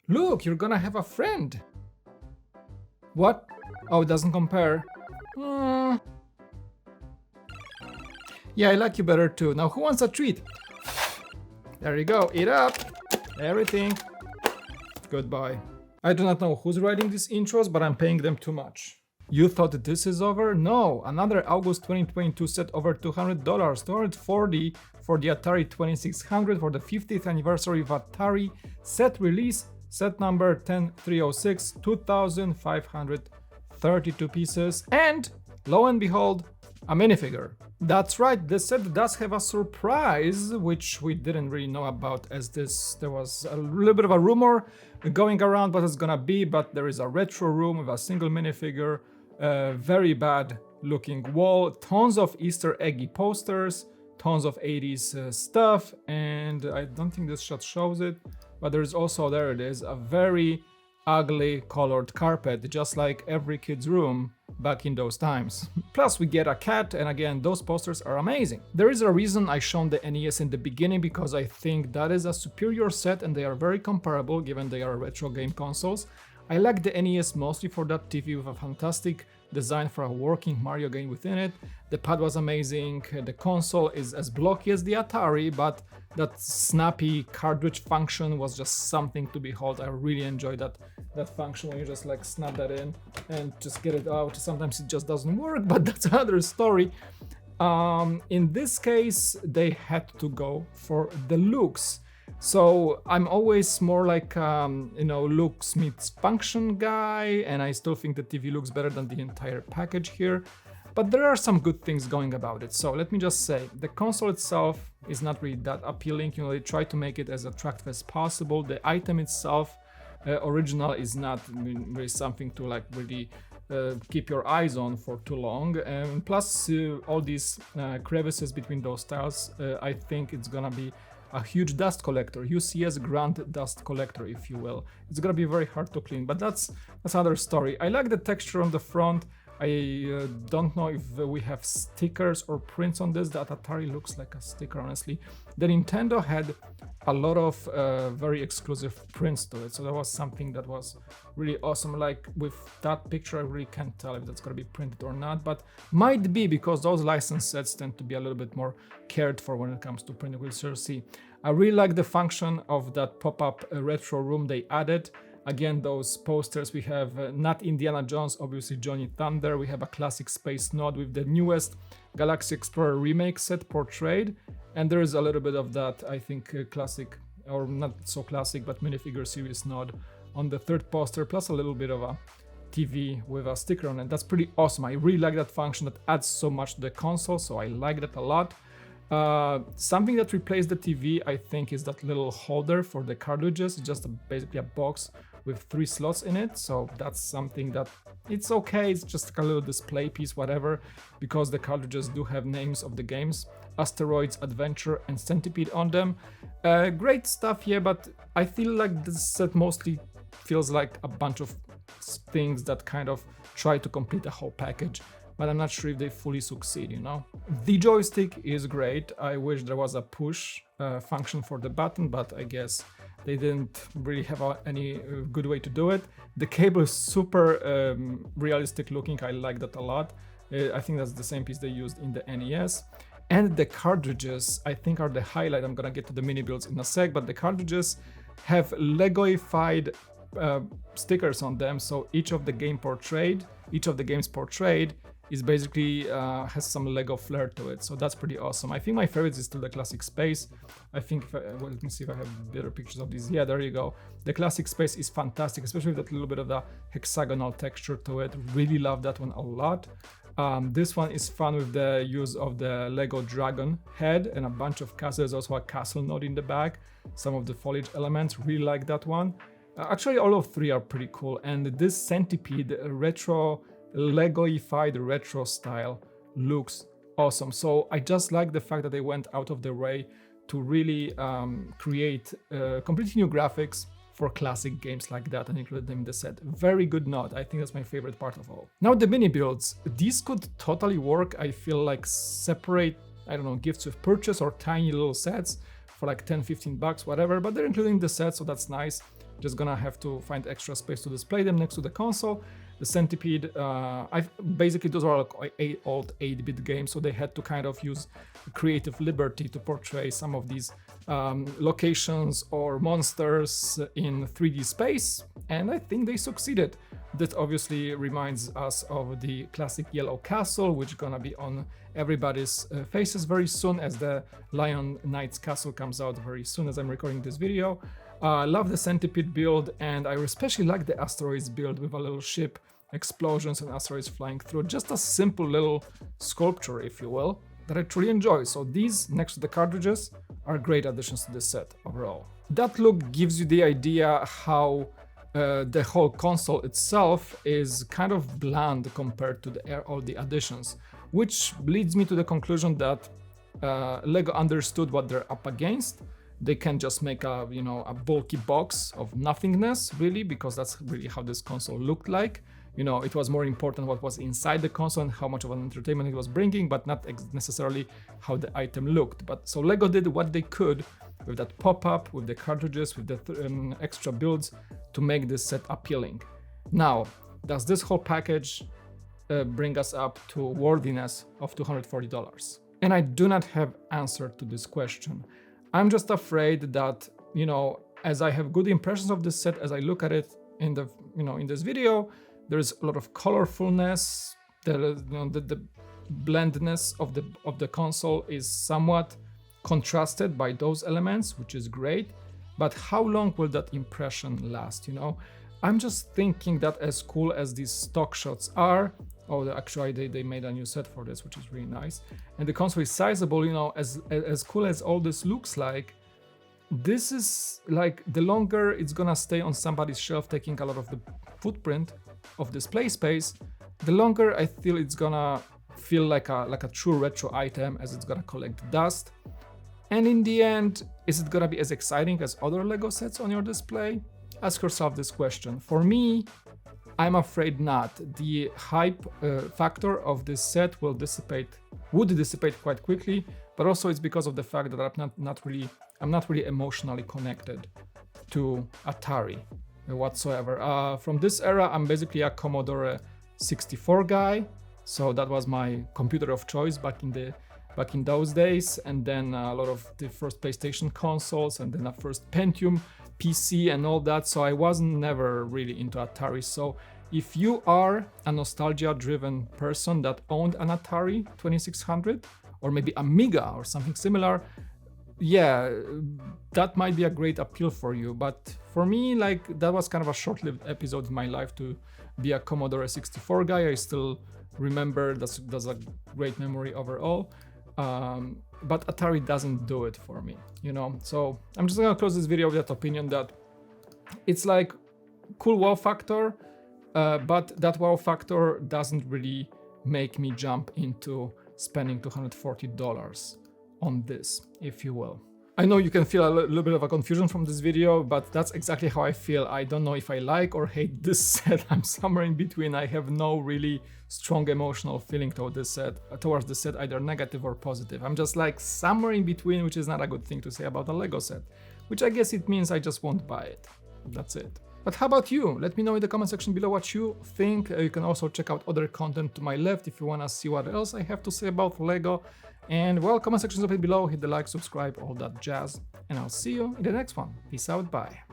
Look, you're gonna have a friend. What? Oh, it doesn't compare. Hmm. Yeah, I like you better too. Now, who wants a treat? There you go. Eat up. Everything. Goodbye. I do not know who's writing these intros, but I'm paying them too much. You thought this is over? No, another August 2022 set over $200, $240 for the Atari 2600 for the 50th anniversary of Atari set release, set number 10306, 2532 pieces, and lo and behold, a minifigure. That's right, this set does have a surprise, which we didn't really know about, as there was a little bit of a rumor going around what it's gonna be, but there is a retro room with a single minifigure, very bad looking wall, tons of Easter eggy posters, tons of 80s stuff, and I don't think this shot shows it, but there's also, there it is, a very ugly colored carpet, just like every kid's room back in those times. Plus we get a cat, and again, those posters are amazing. There is a reason I shown the NES in the beginning, because I think that is a superior set and they are very comparable given they are retro game consoles. I like the NES mostly for that TV with a fantastic design for a working Mario game within it. The pad was amazing, the console is as blocky as the Atari, but that snappy cartridge function was just something to behold. I really enjoyed that function when you just like snap that in and just get it out. Sometimes it just doesn't work, but that's another story. In this case, they had to go for the looks. So I'm always more like, looks meets function guy, and I still think the TV looks better than the entire package here. But there are some good things going about it. So let me just say, the console itself is not really that appealing. They try to make it as attractive as possible. The item itself, original, is not really something to like really keep your eyes on for too long. Plus, all these crevices between those tiles, I think it's gonna be a huge dust collector, UCS grand dust collector, if you will. It's gonna be very hard to clean, but that's another story. I like the texture on the front. I don't know if we have stickers or prints on this. That Atari looks like a sticker, honestly. The Nintendo had a lot of very exclusive prints to it, so that was something that was really awesome. Like with that picture, I really can't tell if that's gonna be printed or not, but might be, because those licensed sets tend to be a little bit more cared for when it comes to printing. We'll sure see. I really like the function of that pop-up retro room they added. Again, those posters, we have not Indiana Jones, obviously Johnny Thunder. We have a classic space nod with the newest Galaxy Explorer remake set portrayed. And there is a little bit of that, I think, classic, or not so classic, but minifigure series nod on the third poster, plus a little bit of a TV with a sticker on it. That's pretty awesome. I really like that function. That adds so much to the console, so I like that a lot. Something that replaced the TV, I think, is that little holder for the cartridges. It's just basically a box with 3 slots in it, so that's something that it's okay. It's just like a little display piece, whatever, because the cartridges do have names of the games, Asteroids, Adventure, and Centipede on them. Great stuff here, but I feel like this set mostly feels like a bunch of things that kind of try to complete a whole package, but I'm not sure if they fully succeed, The joystick is great. I wish there was a push function for the button, but I guess they didn't really have any good way to do it. The cable is super realistic looking. I like that a lot. I think that's the same piece they used in the NES. And the cartridges, I think, are the highlight. I'm gonna get to the mini builds in a sec, but the cartridges have Legoified stickers on them, so each of the games portrayed is basically has some Lego flair to it, so that's pretty awesome. I think my favorite is still the classic space. I think let me see if I have better pictures of these. Yeah, there you go. The classic space is fantastic, especially with that little bit of the hexagonal texture to it. Really love that one a lot. This one is fun with the use of the Lego dragon head and a bunch of castles. There's also a castle node in the back, some of the foliage elements. Really like that one. Actually, all of 3 are pretty cool, and this Centipede retro Legoified retro style looks awesome. So I just like the fact that they went out of their way to really create completely new graphics for classic games like that and include them in the set. Very good nod. I think that's my favorite part of all. Now the mini builds. These could totally work, I feel like, separate, I don't know, gifts with purchase or tiny little sets for like 10-15 bucks, whatever, but they're including the set, so that's nice. Just gonna have to find extra space to display them next to the console. The Centipede, basically those are like old 8-bit games, so they had to kind of use creative liberty to portray some of these locations or monsters in 3D space, and I think they succeeded. That obviously reminds us of the classic Yellow Castle, which gonna be on everybody's faces very soon, as the Lion Knight's Castle comes out very soon as I'm recording this video. Love the Centipede build, and I especially like the Asteroids build with a little ship, explosions and asteroids flying through. Just a simple little sculpture, if you will, that I truly enjoy. So these, next to the cartridges, are great additions to this set overall. That look gives you the idea how the whole console itself is kind of bland compared to all the additions, which leads me to the conclusion that LEGO understood what they're up against. They can just make a, you know, a bulky box of nothingness, really, because that's really how this console looked like. You know, it was more important what was inside the console and how much of an entertainment it was bringing, but not necessarily how the item looked. But so LEGO did what they could with that pop-up, with the cartridges, with the extra builds to make this set appealing. Now, does this whole package bring us up to worthiness of $240? And I do not have answer to this question. I'm just afraid that, you know, as I have good impressions of this set, as I look at it in the, you know, in this video, there's a lot of colorfulness. The blandness of the console is somewhat contrasted by those elements, which is great. But how long will that impression last? You know, I'm just thinking that as cool as these stock shots are, actually they made a new set for this, which is really nice, and the console is sizable, you know, as cool as all this looks like, this is like, the longer it's gonna stay on somebody's shelf taking a lot of the footprint of display space, the longer I feel it's gonna feel like a true retro item, as it's gonna collect dust. And in the end, is it gonna be as exciting as other LEGO sets on your display? Ask yourself this question. For me, I'm afraid not. The hype factor of this set would dissipate quite quickly, but also it's because of the fact that I'm not really emotionally connected to Atari whatsoever. From this era, I'm basically a Commodore 64 guy, so that was my computer of choice back in those days, and then a lot of the first PlayStation consoles, and then a first Pentium PC and all that, so I wasn't never really into Atari. So if you are a nostalgia-driven person that owned an Atari 2600 or maybe Amiga or something similar, yeah, that might be a great appeal for you. But for me, like, that was kind of a short-lived episode in my life to be a Commodore 64 guy. I still remember, that's a great memory overall. But Atari doesn't do it for me, you know? So I'm just gonna close this video with that opinion that it's like cool wow factor, but that wow factor doesn't really make me jump into spending $240 on this, if you will. I know you can feel a little bit of a confusion from this video, but that's exactly how I feel. I don't know if I like or hate this set. I'm somewhere in between. I have no really strong emotional feeling towards this set, either negative or positive. I'm just like somewhere in between, which is not a good thing to say about a LEGO set, which I guess it means I just won't buy it. That's it. But how about you? Let me know in the comment section below what you think. You can also check out other content to my left if you want to see what else I have to say about LEGO. And well, comment section is open below, hit the like, subscribe, all that jazz. And I'll see you in the next one. Peace out, bye.